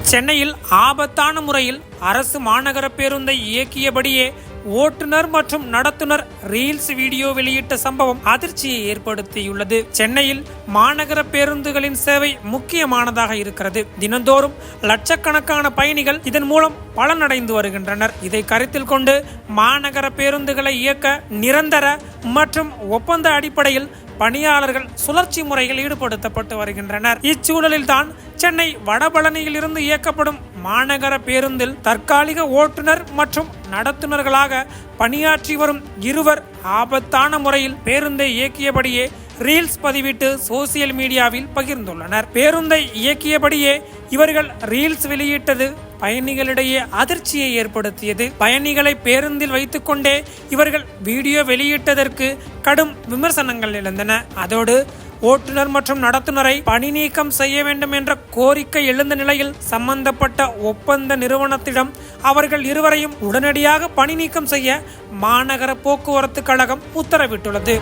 சென்னையில் ஆபத்தான முறையில் அரசு மாநகர பேருந்தை இயக்கியபடியே ஓட்டுநர் மற்றும் நடத்துனர் ரீல்ஸ் வீடியோ வெளியிட்ட சம்பவம் அதிர்ச்சியை ஏற்படுத்தியுள்ளது. சென்னையில் மாநகர பேருந்துகளின் சேவை முக்கியமானதாக இருக்கிறது. தினந்தோறும் லட்சக்கணக்கான பயணிகள் இதன் மூலம் பலனடைந்து வருகின்றனர். இதை கருத்தில் கொண்டு மாநகர பேருந்துகளை இயக்க நிரந்தர மற்றும் ஒப்பந்த அடிப்படையில் பணியாளர்கள் சுழற்சி முறையில் ஈடுபடுத்தப்பட்டு வருகின்றனர். இச்சூழலில் தான் சென்னை வடபழனியில் இருந்து இயக்கப்படும் மாநகர பேருந்தில் தற்காலிக ஓட்டுநர் மற்றும் நடத்துனர்களாக பணியாற்றி வரும் இருவர் ஆபத்தான முறையில் பேருந்தை இயக்கியபடியே ரீல்ஸ் பதிவிட்டு சோசியல் மீடியாவில் பகிர்ந்துள்ளனர். பேருந்தை இயக்கியபடியே இவர்கள் ரீல்ஸ் வெளியிட்டது பயணிகளிடையே அதிர்ச்சியை ஏற்படுத்தியது. பயணிகளை பேருந்தில் வைத்துக்கொண்டே இவர்கள் வீடியோ வெளியிட்டதற்கு கடும் விமர்சனங்கள் எழுந்தன. அதோடு ஓட்டுநர் மற்றும் நடத்துனரை பணி நீக்கம் செய்ய வேண்டும் என்ற கோரிக்கை எழுந்த நிலையில் சம்பந்தப்பட்ட ஒப்பந்த நிறுவனத்திடம் அவர்கள் இருவரையும் உடனடியாக பணி நீக்கம் செய்ய மாநகர போக்குவரத்து கழகம் உத்தரவிட்டுள்ளது.